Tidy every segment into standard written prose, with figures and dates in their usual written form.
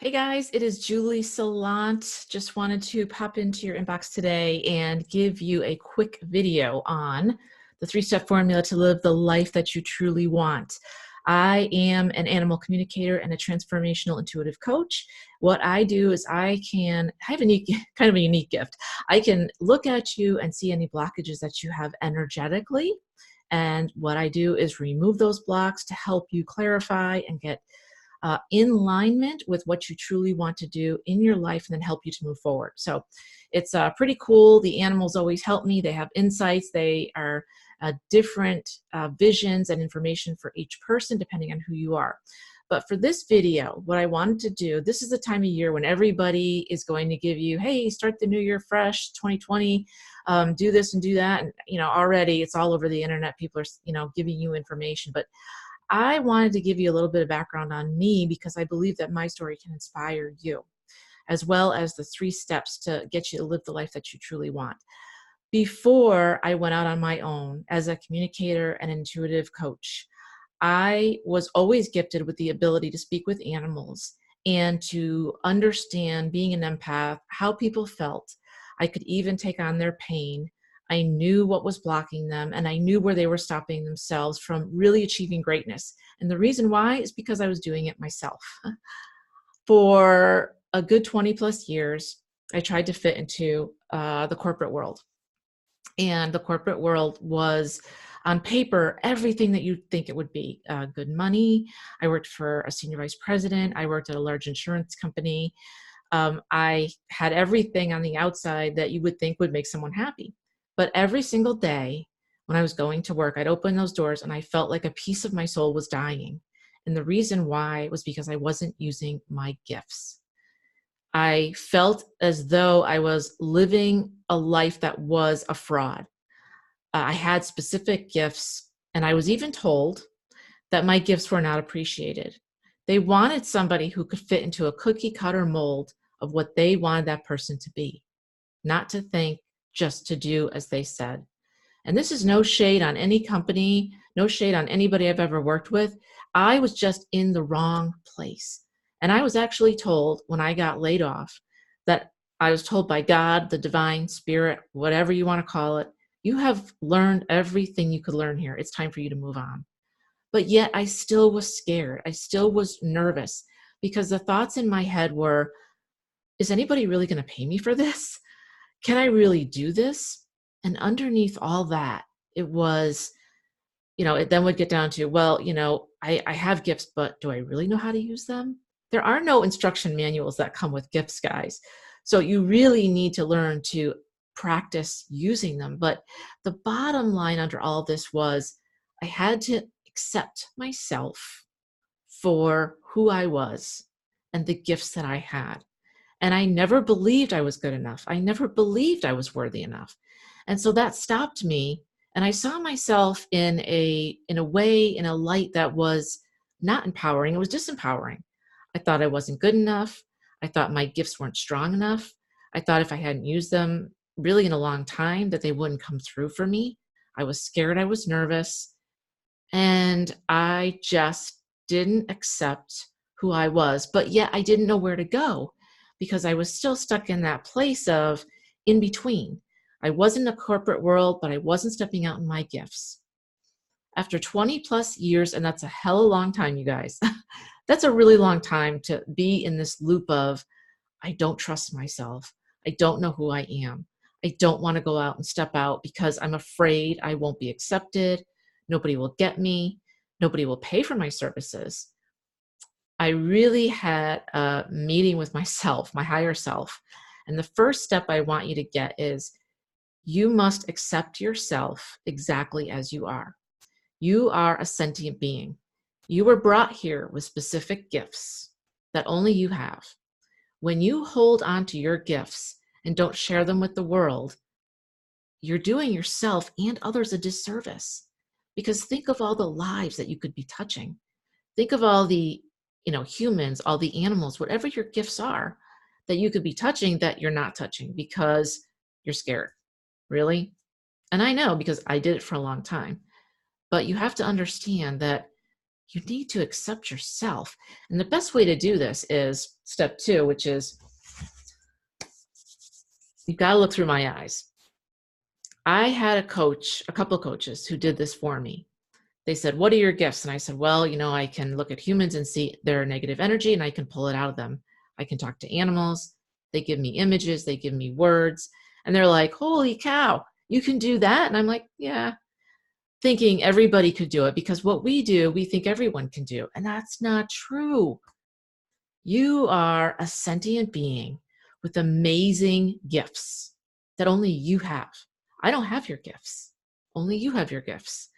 Hey guys, it is Julie Salant. Just wanted to pop into your inbox today and give you a quick video on the three-step formula to live the life that you truly want. I am an animal communicator and a transformational intuitive coach. What I do is I have a kind of a unique gift. I can look at you and see any blockages that you have energetically. And what I do is remove those blocks to help you clarify and get in alignment with what you truly want to do in your life and then help you to move forward. So it's pretty cool. The animals always help me. They have insights. They are different visions and information for each person depending on who you are. But for this video, what I wanted to do, this is the time of year when everybody is going to give you, hey, start the new year fresh, 2020, do this and do that. And, already it's all over the internet. People are, giving you information. But I wanted to give you a little bit of background on me because I believe that my story can inspire you, as well as the 3 steps to get you to live the life that you truly want. Before I went out on my own as a communicator and intuitive coach, I was always gifted with the ability to speak with animals and to understand, being an empath, how people felt. I could even take on their pain. I knew what was blocking them, and I knew where they were stopping themselves from really achieving greatness. And the reason why is because I was doing it myself. For a good 20 plus years, I tried to fit into the corporate world. And the corporate world was, on paper, everything that you'd think it would be. Good money. I worked for a senior vice president. I worked at a large insurance company. I had everything on the outside that you would think would make someone happy. But every single day when I was going to work, I'd open those doors and I felt like a piece of my soul was dying. And the reason why was because I wasn't using my gifts. I felt as though I was living a life that was a fraud. I had specific gifts, and I was even told that my gifts were not appreciated. They wanted somebody who could fit into a cookie cutter mold of what they wanted that person to be, not to think, just to do as they said. And this is no shade on any company, no shade on anybody I've ever worked with. I was just in the wrong place. And I was actually told when I got laid off that I was told by God, the divine spirit, whatever you want to call it, you have learned everything you could learn here. It's time for you to move on. But yet I still was scared. I still was nervous because the thoughts in my head were, is anybody really going to pay me for this? Can I really do this? And underneath all that, it was, it then would get down to, well, I have gifts, but do I really know how to use them? There are no instruction manuals that come with gifts, guys. So you really need to learn to practice using them. But the bottom line under all of this was I had to accept myself for who I was and the gifts that I had. And I never believed I was good enough. I never believed I was worthy enough. And so that stopped me. And I saw myself in a way, in a light that was not empowering. It was disempowering. I thought I wasn't good enough. I thought my gifts weren't strong enough. I thought if I hadn't used them really in a long time, that they wouldn't come through for me. I was scared. I was nervous. And I just didn't accept who I was. But yet I didn't know where to go because I was still stuck in that place of in between. I was in the corporate world, but I wasn't stepping out in my gifts. After 20 plus years, and that's a hell of a long time, you guys, that's a really long time to be in this loop of, I don't trust myself. I don't know who I am. I don't want to go out and step out because I'm afraid I won't be accepted. Nobody will get me. Nobody will pay for my services. I really had a meeting with myself, my higher self. And the first step I want you to get is you must accept yourself exactly as you are. You are a sentient being. You were brought here with specific gifts that only you have. When you hold on to your gifts and don't share them with the world, you're doing yourself and others a disservice. Because think of all the lives that you could be touching. Think of all the humans, all the animals, whatever your gifts are that you could be touching that you're not touching because you're scared. Really? And I know because I did it for a long time. But you have to understand that you need to accept yourself. And the best way to do this is step 2, which is you've got to look through my eyes. I had a couple of coaches who did this for me. They said, what are your gifts? And I said, well, I can look at humans and see their negative energy and I can pull it out of them. I can talk to animals. They give me images. They give me words. And they're like, holy cow, you can do that? And I'm like, yeah, thinking everybody could do it, because what we do, we think everyone can do. And that's not true. You are a sentient being with amazing gifts that only you have. I don't have your gifts. Only you have your gifts.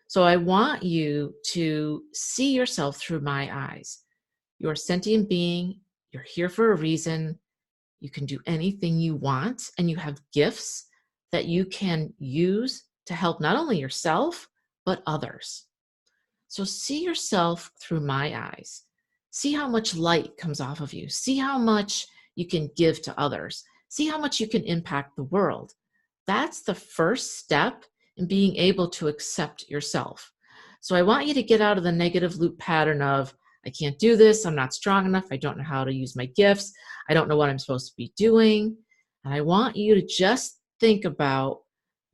So I want you to see yourself through my eyes. You're a sentient being. You're here for a reason. You can do anything you want, and you have gifts that you can use to help not only yourself, but others. So see yourself through my eyes. See how much light comes off of you. See how much you can give to others. See how much you can impact the world. That's the first step in being able to accept yourself. So I want you to get out of the negative loop pattern of, I can't do this, I'm not strong enough, I don't know how to use my gifts, I don't know what I'm supposed to be doing. And I want you to just think about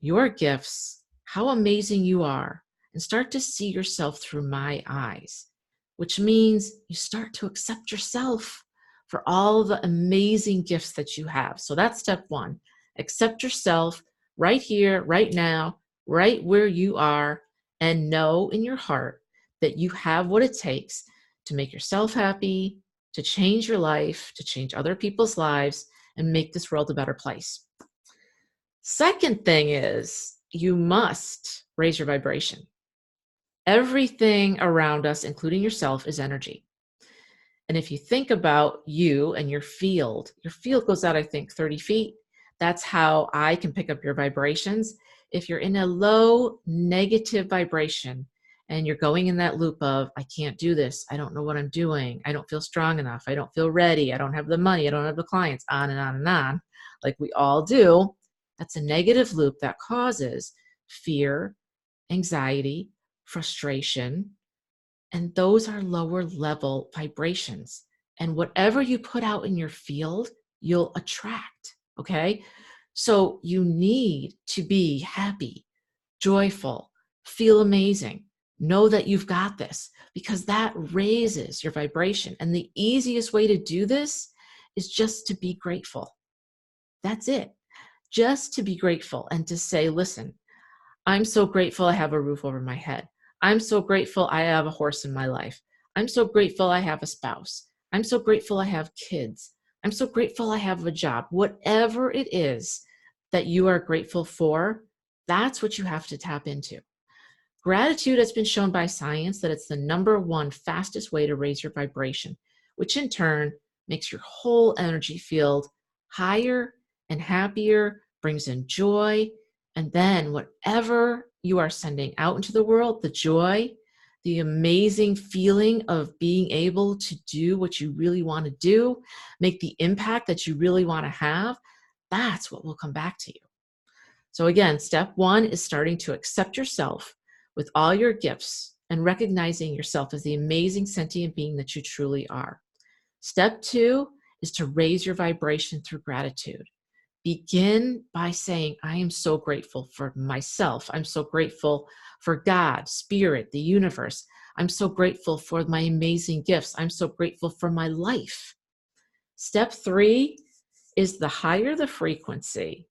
your gifts, how amazing you are, and start to see yourself through my eyes, which means you start to accept yourself for all the amazing gifts that you have. So that's step 1. Accept yourself right here, right now, right where you are, and know in your heart that you have what it takes to make yourself happy, to change your life, to change other people's lives, and make this world a better place. Second thing is you must raise your vibration. Everything around us, including yourself, is energy. And if you think about you and your field goes out, I think, 30 feet. That's how I can pick up your vibrations. If you're in a low negative vibration and you're going in that loop of, I can't do this, I don't know what I'm doing, I don't feel strong enough, I don't feel ready, I don't have the money, I don't have the clients, on and on and on, like we all do, that's a negative loop that causes fear, anxiety, frustration, and those are lower level vibrations. And whatever you put out in your field, you'll attract, okay? So you need to be happy, joyful, feel amazing. Know that you've got this, because that raises your vibration. And the easiest way to do this is just to be grateful. That's it. Just to be grateful and to say, listen, I'm so grateful I have a roof over my head. I'm so grateful I have a horse in my life. I'm so grateful I have a spouse. I'm so grateful I have kids. I'm so grateful I have a job. Whatever it is that you are grateful for, that's what you have to tap into. Gratitude has been shown by science that it's the number 1 fastest way to raise your vibration, which in turn makes your whole energy field higher and happier, brings in joy, and then whatever you are sending out into the world, the joy, the amazing feeling of being able to do what you really want to do, make the impact that you really want to have, that's what will come back to you. So again, step 1 is starting to accept yourself with all your gifts and recognizing yourself as the amazing sentient being that you truly are. Step 2 is to raise your vibration through gratitude. Begin by saying, I am so grateful for myself. I'm so grateful for God, spirit, the universe. I'm so grateful for my amazing gifts. I'm so grateful for my life. Step 3 is the higher the frequency,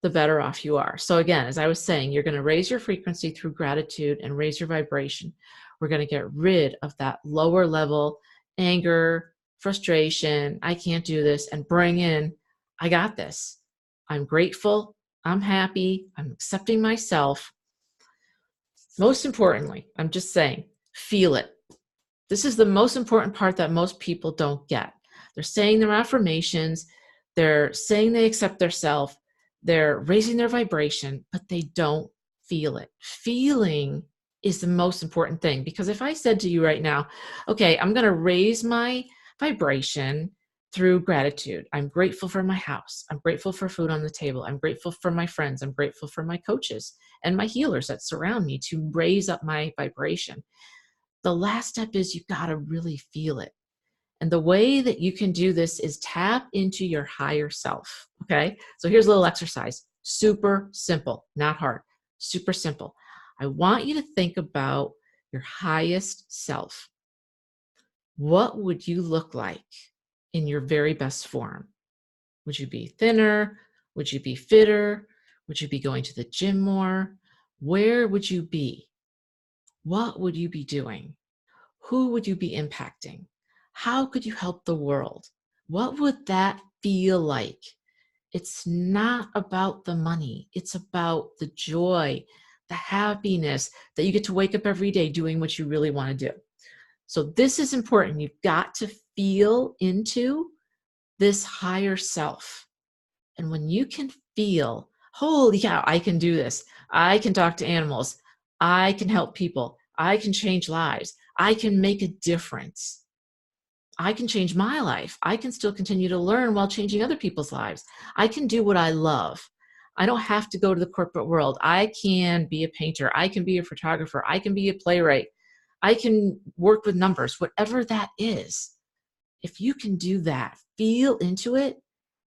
the better off you are. So again, as I was saying, you're going to raise your frequency through gratitude and raise your vibration. We're going to get rid of that lower level anger, frustration, I can't do this, and bring in, I got this. I'm grateful. I'm happy. I'm accepting myself. Most importantly, I'm just saying, feel it. This is the most important part that most people don't get. They're saying their affirmations. They're saying they accept themselves. They're raising their vibration, but they don't feel it. Feeling is the most important thing, because if I said to you right now, okay, I'm going to raise my vibration through gratitude. I'm grateful for my house. I'm grateful for food on the table. I'm grateful for my friends. I'm grateful for my coaches and my healers that surround me to raise up my vibration. The last step is you got to really feel it. And the way that you can do this is tap into your higher self. Okay. So here's a little exercise. Super simple, not hard, super simple. I want you to think about your highest self. What would you look like in your very best form? Would you be thinner? Would you be fitter? Would you be going to the gym more? Where would you be? What would you be doing? Who would you be impacting? How could you help the world? What would that feel like? It's not about the money. It's about the joy, the happiness that you get to wake up every day doing what you really want to do. So this is important. You've got to feel into this higher self. And when you can feel, holy cow, I can do this. I can talk to animals. I can help people. I can change lives. I can make a difference. I can change my life. I can still continue to learn while changing other people's lives. I can do what I love. I don't have to go to the corporate world. I can be a painter. I can be a photographer. I can be a playwright. I can work with numbers, whatever that is. If you can do that, feel into it,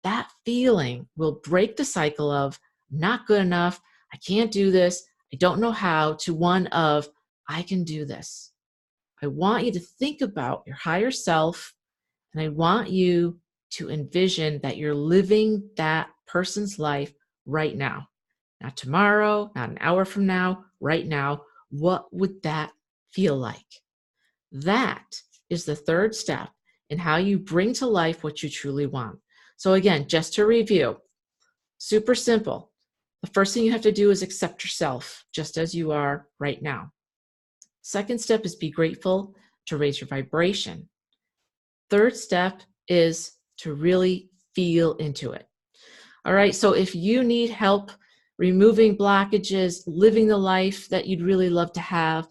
that feeling will break the cycle of not good enough, I can't do this, I don't know how, to one of I can do this. I want you to think about your higher self, and I want you to envision that you're living that person's life right now. Not tomorrow, not an hour from now, right now. What would that feel like? That is the third step in how you bring to life what you truly want. So again, just to review, super simple. The first thing you have to do is accept yourself just as you are right now. Second step is be grateful to raise your vibration. Third step is to really feel into it. All right, so if you need help removing blockages, living the life that you'd really love to have,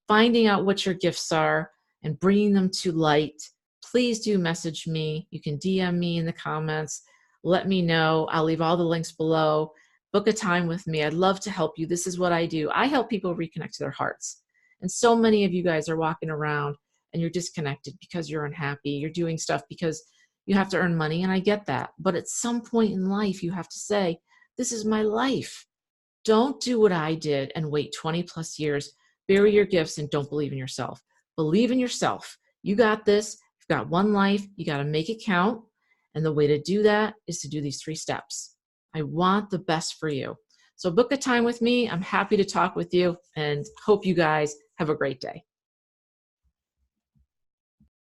finding out what your gifts are and bringing them to light, please do message me. You can DM me in the comments. Let me know. I'll leave all the links below. Book a time with me. I'd love to help you. This is what I do. I help people reconnect to their hearts. And so many of you guys are walking around and you're disconnected because you're unhappy. You're doing stuff because you have to earn money, and I get that. But at some point in life, you have to say, this is my life. Don't do what I did and wait 20 plus years, bury your gifts, and don't believe in yourself. Believe in yourself. You got this. You've got one life. You got to make it count. And the way to do that is to do these 3 steps. I want the best for you. So book a time with me. I'm happy to talk with you and hope you guys have a great day.